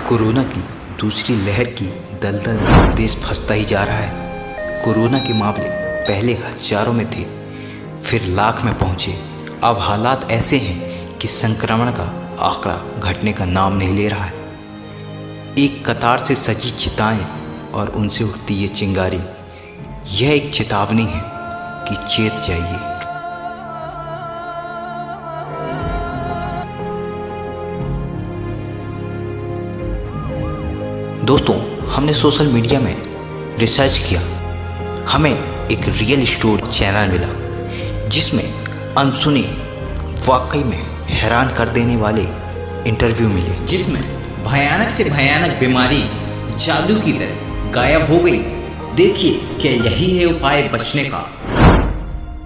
Corona की दूसरी लहर की दलदल में देश फंसता ही जा रहा है। कोरोना के मामले पहले हजारों में थे, फिर लाख में पहुंचे। अब हालात ऐसे हैं कि संक्रमण का आंकड़ा घटने का नाम नहीं ले रहा है। एक कतार से सजी चिताएं और उनसे उठती ये चिंगारी, यह एक चेतावनी है कि चेत जाइए। दोस्तों, हमने सोशल मीडिया में रिसर्च किया, हमें एक रियल स्टोरी चैनल मिला जिसमें अनसुने, वाकई में हैरान कर देने वाले इंटरव्यू मिले, जिसमें भयानक से भयानक बीमारी जादू की तरह गायब हो गई। देखिए क्या यही है उपाय बचने का।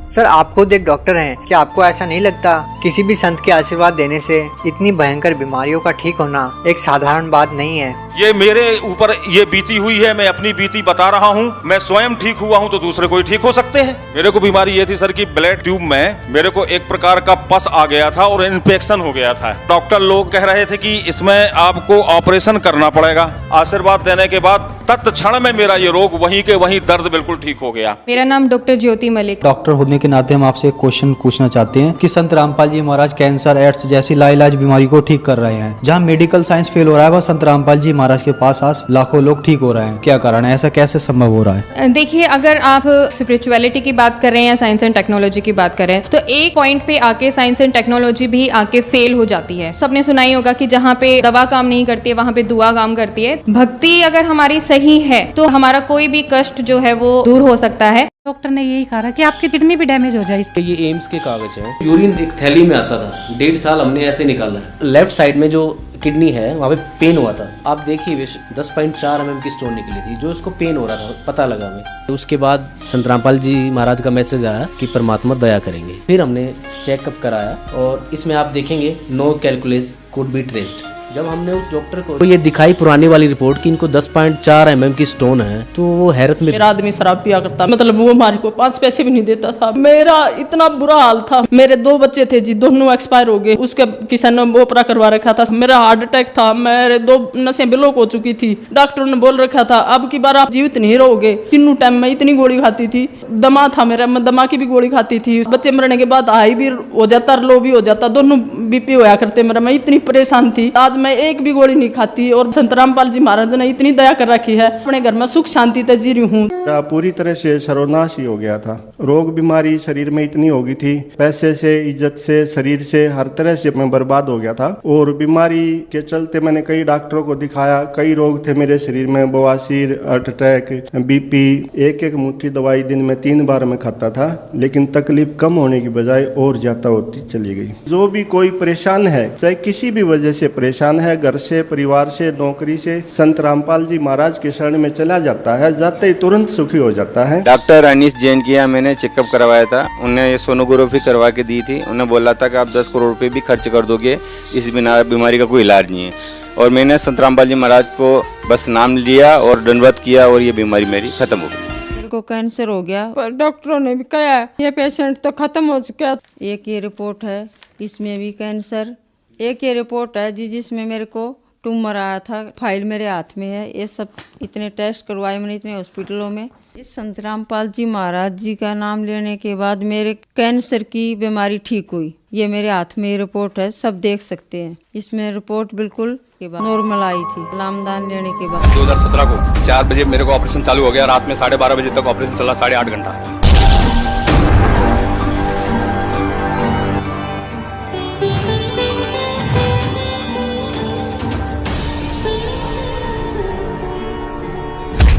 सर, आप खुद एक डॉक्टर हैं, क्या आपको ऐसा नहीं लगता किसी भी संत के आशीर्वाद देने से इतनी भयंकर बीमारियों का ठीक होना एक साधारण बात नहीं है? ये मेरे ऊपर ये बीती हुई है, मैं अपनी बीती बता रहा हूँ। मैं स्वयं ठीक हुआ हूँ तो दूसरे कोई ठीक हो सकते हैं। मेरे को बीमारी ये थी सर कि ब्लड ट्यूब में मेरे को एक प्रकार का पस आ गया था और इन्फेक्शन हो गया था। डॉक्टर लोग कह रहे थे कि इसमें आपको ऑपरेशन करना पड़ेगा। आशीर्वाद देने के बाद तत्क्षण में मेरा ये रोग वहीं के वहीं दर्द बिल्कुल ठीक हो गया। मेरा नाम डॉक्टर ज्योति मलिक। डॉक्टर होने के नाते हम आपसे एक क्वेश्चन पूछना चाहते हैं कि संत रामपाल जी महाराज कैंसर, एड्स जैसी लाइलाज बीमारी को ठीक कर रहे हैं। जहां मेडिकल साइंस फेल हो रहा है, वह संत रामपाल जी महाराज के पास आज लाखों लोग ठीक हो रहे हैं। क्या कारण है? ऐसा कैसे संभव हो रहा है? देखिए, अगर आप स्पिरिचुअलिटी की बात कर रहे हैं या साइंस एंड टेक्नोलॉजी की बात कर रहे हैं, तो एक पॉइंट पे आके साइंस एंड टेक्नोलॉजी भी आके फेल हो जाती है। सबने सुना ही होगा कि जहाँ पे दवा काम नहीं करती है वहाँ पे दुआ काम करती है। भक्ति अगर हमारी सही है तो हमारा कोई भी कष्ट जो है वो दूर हो सकता है। डॉक्टर ने यही कहा कि आपकी किडनी भी डैमेज हो जाए। ये एम्स के कागज हैं। यूरिन एक थैली में आता था, 1.5 साल हमने ऐसे निकाला है। लेफ्ट साइड में जो किडनी है वहाँ पे पेन हुआ था। आप देखिए 10.4 mm की स्टोन निकली थी, जो उसको पेन हो रहा था, पता लगा हमें। उसके बाद संत रामपाल जी महाराज का मैसेज आया कि परमात्मा दया करेंगे। फिर हमने चेकअप कराया और इसमें आप देखेंगे no calculus could be traced. जब हमने उस डॉक्टर को तो ये दिखाई पुरानी वाली रिपोर्ट कि इनको 10.4 mm की स्टोन है, तो वो हैरत में। मेरा आदमी शराब पिया करता, मतलब वो हमारे को 5 पैसे भी नहीं देता था। मेरा इतना बुरा हाल था। मेरे 2 बच्चे थे जी, दोनों एक्सपायर हो गए। उसके किसी ने ओपरा करवा रखा था। मेरा हार्ट अटैक था, मेरे 2 नसें ब्लॉक हो चुकी थी। डॉक्टर ने बोल रखा था अब की बार आप जीवित नहीं रहोगे। तीनों टाइम में इतनी गोली खाती थी। दमा था मेरा, मैं दमा की भी गोली खाती थी। बच्चे मरने के बाद हाई भी हो जाता, लो भी हो जाता, दोनों बीपी होया करते मेरा। मैं इतनी परेशान थी। आज मैं एक भी गोली नहीं खाती और संत रामपाल जी महाराज ने इतनी दया कर रखी है। अपने घर में सुख शांति से जी रही हूँ। पूरी तरह से सर्वनाश ही हो गया था। रोग बीमारी शरीर में इतनी हो गई थी, पैसे से, इज्जत से, शरीर से, हर तरह से मैं बर्बाद हो गया था। और बीमारी के चलते मैंने कई डॉक्टरों को दिखाया। कई रोग थे मेरे शरीर में, बवासीर, हार्ट अटैक, बीपी। एक मुट्ठी दवाई दिन में 3 बार मैं खाता था, लेकिन तकलीफ कम होने की बजाय और ज्यादा होती चली गई। जो भी कोई परेशान है, चाहे किसी भी वजह से परेशान है, घर से, परिवार से, नौकरी से, संत रामपाल जी महाराज के शरण में चला जाता है, जाते ही तुरंत सुखी हो जाता है। डॉक्टर अनीश जैन की यहाँ मैंने चेकअप करवाया था। उन्हें ये सोनोग्राफी करवा के दी थी। उन्हें बोला था कि आप 10 करोड़ रुपए भी खर्च कर दोगे, इस बीमारी का कोई इलाज नहीं है। और मैंने संत रामपाल जी महाराज को बस नाम लिया और दंडवत किया और ये बीमारी मेरी खत्म हो गई। मेरे को कैंसर हो गया, पर डॉक्टरों ने भी कहा ये पेशेंट तो खत्म हो चुका। एक ये रिपोर्ट है, इसमें भी कैंसर। एक ये रिपोर्ट है जी जिसमें मेरे को ट्यूमर आया था, फाइल मेरे हाथ में है। ये सब इतने टेस्ट करवाए मैंने इतने हॉस्पिटलों में। इस संत रामपाल जी महाराज जी का नाम लेने के बाद मेरे कैंसर की बीमारी ठीक हुई। ये मेरे हाथ में रिपोर्ट है, सब देख सकते हैं। इसमें रिपोर्ट बिल्कुल नॉर्मल आई थी नामदान लेने के बाद। 2017 को 4 बजे मेरे को ऑपरेशन चालू हो गया। रात में 12:30 बजे तक ऑपरेशन चला, 8.5 घंटा।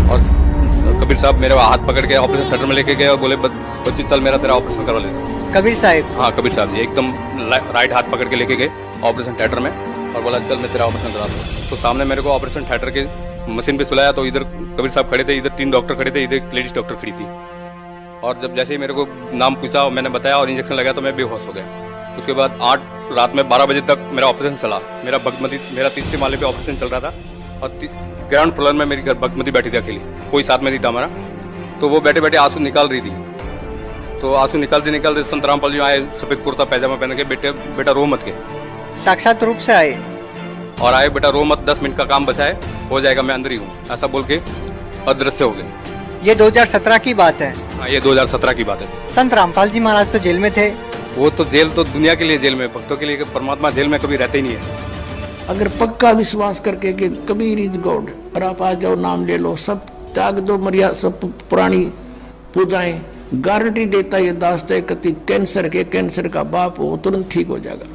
और कबीर साहब मेरे हाथ पकड़ के ऑपरेशन थिएटर में लेके गए और बोले 25 साल मेरा तेरा ऑपरेशन करवा ले। कबीर साहब? हाँ, कबीर साहब जी एकदम राइट हाथ पकड़ के लेके गए ऑपरेशन थिएटर में और बोला चल मैं तेरा ऑपरेशन करा दूँ। तो सामने मेरे को ऑपरेशन थिएटर के मशीन पे सुलाया तो इधर कबीर साहब खड़े थे, इधर 3 डॉक्टर खड़े थे, इधर एक लेडीज डॉक्टर खड़ी थी। और जब जैसे ही मेरे को नाम पूछा और मैंने बताया और इंजेक्शन लगाया तो मैं बेहोश हो गया। उसके बाद रात में 12 बजे तक मेरा ऑपरेशन चला। मेरा 3रे माले पे ऑपरेशन चल रहा था और ग्राउंड फ्लोर में मेरी भगमती बैठी थी अकेली, कोई साथ में नहीं था हमारा। तो वो बैठे बैठे आंसू निकाल रही थी। तो आंसू निकालते संत रामपाल जी आए, सफेद कुर्ता पैजामा पहन के, बेटा रो मत के। साक्षात रूप से आए? और आए बेटा रो मत, 10 मिनट का काम बचा है, हो जाएगा, मैं अंदर ही हूँ, ऐसा बोल के अदृश्य हो गए। ये 2017 की बात है। हाँ, ये 2017 की बात है। संत रामपाल जी महाराज तो जेल में थे। वो तो जेल तो दुनिया के लिए जेल में, भक्तों के लिए, परमात्मा जेल में कभी रहते ही नहीं है। अगर पक्का विश्वास करके कि कबीर इज गॉड और आप आ जाओ, नाम ले लो, सब त्याग दो, मर्यादा सब पुरानी पूजाएं, गारंटी देता ये दास है, कति कैंसर का बाप हो तुरंत ठीक हो जाएगा।